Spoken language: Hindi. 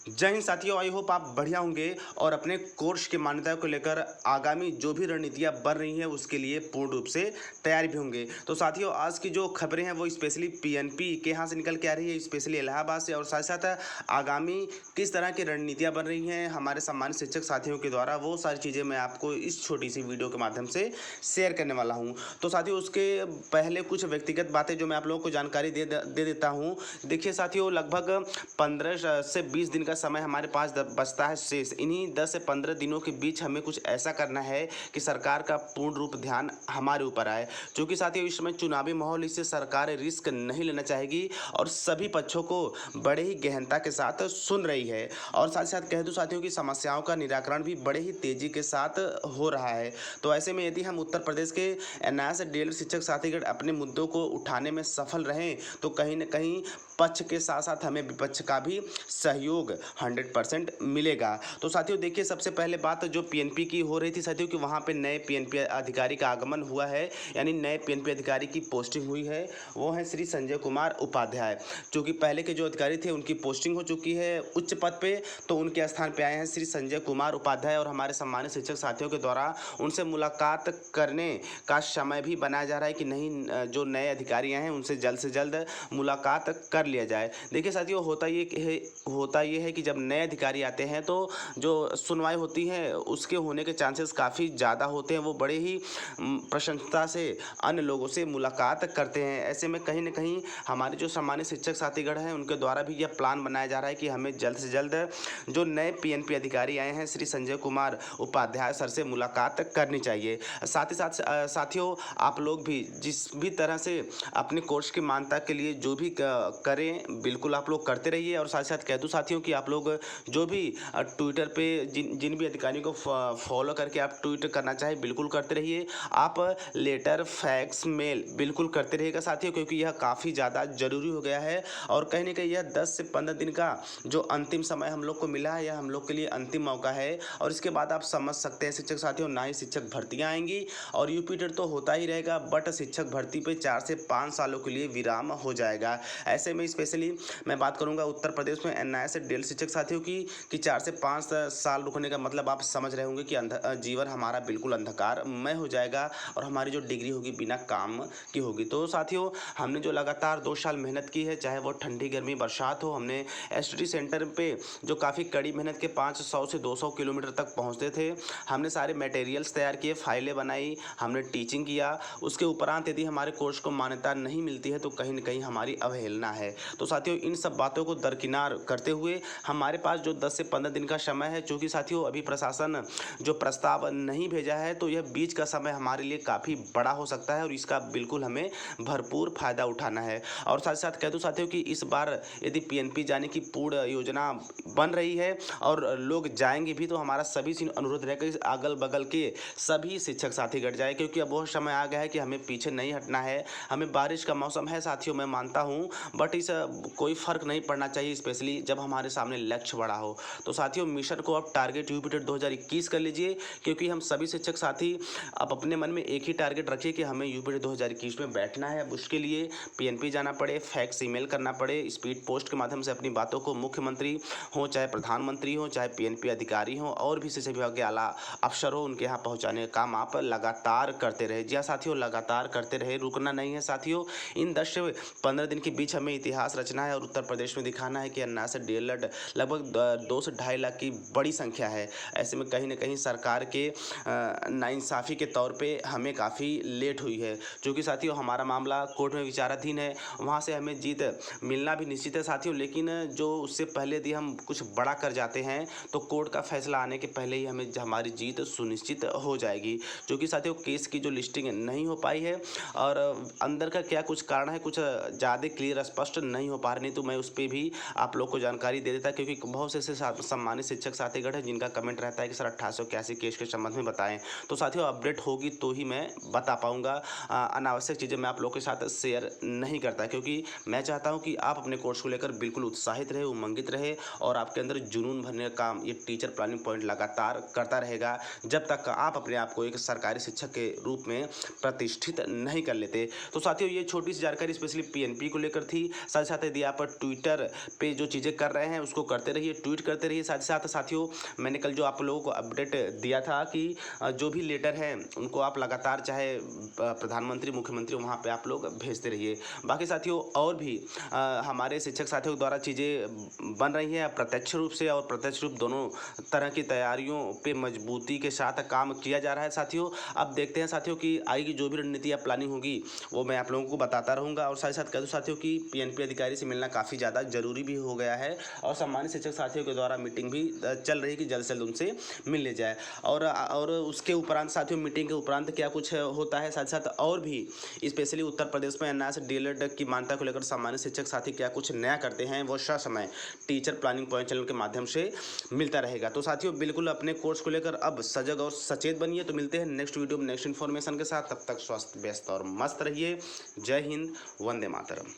जय हिंद साथियों, आई होप आप बढ़िया होंगे और अपने कोर्स की मान्यता को लेकर आगामी जो भी रणनीतियां बन रही हैं उसके लिए पूर्ण रूप से तैयार भी होंगे। तो साथियों, आज की जो खबरें हैं वो स्पेशली पीएनपी के यहाँ से निकल के आ रही है, स्पेशली इलाहाबाद से, और साथ साथ आगामी किस तरह की रणनीतियां बन रही हैं हमारे सम्मानित शिक्षक साथियों के द्वारा, वो सारी चीज़ें मैं आपको इस छोटी सी वीडियो के माध्यम से शेयर करने वाला हूँ। तो साथियों, उसके पहले कुछ व्यक्तिगत बातें जो मैं आप लोगों को जानकारी दे देता हूँ। देखिए साथियों, लगभग 15 से 20 दिन का समय हमारे पास बचता है शेष। इन्हीं 10 से 15 दिनों के बीच हमें कुछ ऐसा करना है कि सरकार का पूर्ण रूप ध्यान हमारे ऊपर आए, क्योंकि साथियों इस समय चुनावी माहौल, इससे सरकार रिस्क नहीं लेना चाहेगी और सभी पक्षों को बड़े ही गहनता के साथ सुन रही है। और साथ ही साथ कह दूं साथियों की समस्याओं का निराकरण भी बड़े ही तेजी के साथ हो रहा है। तो ऐसे में यदि हम उत्तर प्रदेश के एनआईएस डीएलएड शिक्षक साथीगण अपने मुद्दों को उठाने में सफल रहें तो कहीं न कहीं पक्ष के साथ साथ हमें विपक्ष का भी सहयोग 100% मिलेगा। तो साथियों देखिए, सबसे पहले बात जो पीएनपी की हो रही थी साथियों कि वहाँ पे नए पीएनपी अधिकारी का आगमन हुआ है, यानी नए पीएनपी अधिकारी की पोस्टिंग हुई है। वो है श्री संजय कुमार उपाध्याय, जो कि पहले के जो अधिकारी थे उनकी पोस्टिंग हो चुकी है उच्च पद पे, तो उनके स्थान पे आए हैं श्री संजय कुमार उपाध्याय। और हमारे सम्मानित शिक्षक साथियों के द्वारा उनसे मुलाकात करने का समय भी बनाया जा रहा है कि नहीं, जो नए अधिकारी आए हैं उनसे से जल्द मुलाकात कर लिया जाए। देखिए साथियों, होता ये है कि जब नए अधिकारी आते हैं तो जो सुनवाई होती है उसके होने के चांसेस काफ़ी ज़्यादा होते हैं। वो बड़े ही प्रशंसता से अन्य लोगों से मुलाकात करते हैं। ऐसे में कहीं न कहीं हमारे जो सामान्य शिक्षक साथीगण हैं उनके द्वारा भी यह प्लान बनाया जा रहा है कि हमें जल्द से जल्द जो नए पीएनपी अधिकारी आए हैं श्री संजय कुमार उपाध्याय सर से मुलाकात करनी चाहिए। साथ ही साथ साथियों, आप लोग भी जिस भी तरह से अपने कोर्स की मान्यता के लिए जो भी करें बिल्कुल आप लोग करते रहिए। और साथ साथ कह दूँ साथियों कि आप लोग जो भी ट्विटर पे जिन जिन भी अधिकारियों को फॉलो करके आप ट्वीट करना चाहें बिल्कुल करते रहिए। आप लेटर, फैक्स, मेल बिल्कुल करते रहिएगा साथियों, क्योंकि यह काफ़ी ज़्यादा ज़रूरी हो गया है। और कहीं ना कहीं यह 10 से 15 दिन का जो अंतिम समय हम लोग को मिला है, यह हम लोग के लिए अंतिम मौका है। और इसके बाद आप समझ सकते हैं शिक्षक साथियों, ना ही शिक्षक भर्तियाँ आएंगी और यूपी टेट तो होता ही रहेगा, बट शिक्षक भर्ती पे 4 से 5 सालों के लिए विराम हो जाएगा। ऐसे में स्पेशली मैं बात करूंगा उत्तर प्रदेश में एनआईएस से डीएलएड शिक्षक साथियों की कि 4 से 5 साल रुकने का मतलब आप समझ रहे होंगे कि जीवन हमारा बिल्कुल अंधकारमय हो जाएगा और हमारी जो डिग्री होगी बिना काम की होगी। तो साथियों, हमने जो लगातार 2 साल मेहनत की है, चाहे वो ठंडी गर्मी बरसात हो, हमने एसटीडी सेंटर पे जो काफ़ी कड़ी मेहनत के 500 से 200 किलोमीटर तक पहुँचते थे। हमने सारे मटेरियल्स तैयार किए, फाइलें बनाई, हमने टीचिंग किया। उसके उपरांत यदि हमारे कोर्स को मान्यता नहीं मिलती है तो कहीं न कहीं हमारी अवहेलना है। तो साथियों, इन सब बातों को दरकिनार करते हुए हमारे पास जो 10 से 15 दिन का समय है, चूँकि साथियों अभी प्रशासन जो प्रस्ताव नहीं भेजा है, तो यह बीच का समय हमारे लिए काफ़ी बड़ा हो सकता है और इसका बिल्कुल हमें भरपूर फ़ायदा उठाना है। और साथ साथ कह दूँ साथियों कि इस बार यदि पीएनपी जाने की पूर्ण योजना बन रही है और लोग जाएंगे भी, तो हमारा सभी से अनुरोध रहेगा कि अगल बगल के सभी शिक्षक साथी घट जाए, क्योंकि अब वो समय आ गया है कि हमें पीछे नहीं हटना है। हमें बारिश का मौसम है साथियों, मैं मानता हूँ, बट इस कोई फ़र्क नहीं पड़ना चाहिए, स्पेशली जब हमारे सामने लक्ष्य बड़ा हो। तो साथियों, मिशन को अब टारगेट यूपी टेट 2021 कर लीजिए, क्योंकि हम सभी शिक्षक साथी अब अपने मन में एक ही टारगेट रखिए कि हमें यूपी टेट 2021 में बैठना है। अब उसके लिए पीएनपी जाना पड़े, फैक्स ईमेल करना पड़े, स्पीड पोस्ट के माध्यम से अपनी बातों को मुख्यमंत्री हो, चाहे प्रधानमंत्री हो, चाहे पीएनपी अधिकारी हो और भी शिक्षा विभाग के आला अफसर हो, उनके यहाँ पहुँचाने का काम आप लगातार करते रहे। जी हाँ साथियों, लगातार करते रहे, रुकना नहीं है साथियों। इन 10 से 15 दिन के बीच हमें इतिहास रचना है और उत्तर प्रदेश में दिखाना है कि एनआईएस से डीएलएड लगभग 2 से 2.5 लाख की बड़ी संख्या है। ऐसे में कहीं ना कहीं सरकार के नाइंसाफ़ी के तौर पे हमें काफ़ी लेट हुई है, क्योंकि साथियों हमारा मामला कोर्ट में विचाराधीन है, वहाँ से हमें जीत मिलना भी निश्चित है साथियों। लेकिन जो उससे पहले यदि हम कुछ बड़ा कर जाते हैं तो कोर्ट का फैसला आने के पहले ही हमें हमारी जीत सुनिश्चित हो जाएगी, क्योंकि साथियों केस की जो लिस्टिंग नहीं हो पाई है और अंदर का क्या कुछ कारण है, कुछ ज़्यादा क्लियर स्पष्ट नहीं हो पा रही, नहीं तो मैं उस पर भी आप लोग को जानकारी दे देता, क्योंकि बहुत से ऐसे सम्मानित शिक्षक साथीगण हैं जिनका कमेंट रहता है कि सर 1881 केस के संबंध में बताएं। तो साथियों, अपडेट होगी तो ही मैं बता पाऊंगा, अनावश्यक चीज़ें मैं आप लोगों के साथ शेयर नहीं करता, क्योंकि मैं चाहता हूं कि आप अपने कोर्स को लेकर बिल्कुल उत्साहित रहे, उमंगित रहे और आपके अंदर जुनून भरने का काम ये टीचर प्लानिंग पॉइंट लगातार करता रहेगा, जब तक आप अपने आप को एक सरकारी शिक्षक के रूप में प्रतिष्ठित नहीं कर लेते। तो साथियों, ये छोटी सी जानकारी स्पेशली पीएनपी को लेकर थी। साथ ही साथ यदि आप ट्विटर पे जो चीज़ें कर रहे हैं उसको करते रहिए, ट्वीट करते रहिए। साथ ही साथ साथियों, मैंने कल जो आप लोगों को अपडेट दिया था कि जो भी लेटर हैं उनको आप लगातार चाहे प्रधानमंत्री, मुख्यमंत्री, वहाँ पे आप लोग भेजते रहिए। बाकी साथियों, और भी हमारे शिक्षक साथियों द्वारा चीज़ें बन रही हैं प्रत्यक्ष रूप से और प्रत्यक्ष रूप दोनों तरह की तैयारियों पे मजबूती के साथ काम किया जा रहा है साथियों। अब देखते हैं साथियों कि आगे जो भी रणनीति या प्लानिंग होगी वो मैं आप लोगों को बताता रहूँगा। और साथ ही साथ कह दूँ साथियों कि पीएनपी अधिकारी से मिलना काफ़ी ज़्यादा ज़रूरी भी हो गया है और सम्मानित शिक्षक साथियों के द्वारा मीटिंग भी चल रही है कि जल्द से जल्द उनसे मिल ले जाए। और उसके उपरांत साथियों, मीटिंग के उपरांत क्या कुछ होता है, साथ साथ और भी स्पेशली उत्तर प्रदेश में एनआईएस डीएलएड की मान्यता को लेकर सम्मानित शिक्षक साथी क्या कुछ नया करते हैं वो ससमय टीचर प्लानिंग पॉइंट चैनल के माध्यम से मिलता रहेगा। तो साथियों, बिल्कुल अपने कोर्स को लेकर अब सजग और सचेत बनिए। तो मिलते हैं नेक्स्ट वीडियो में नेक्स्ट इन्फॉर्मेशन के साथ। तब तक स्वस्थ, व्यस्त और मस्त रहिए। जय हिंद, वंदे मातरम।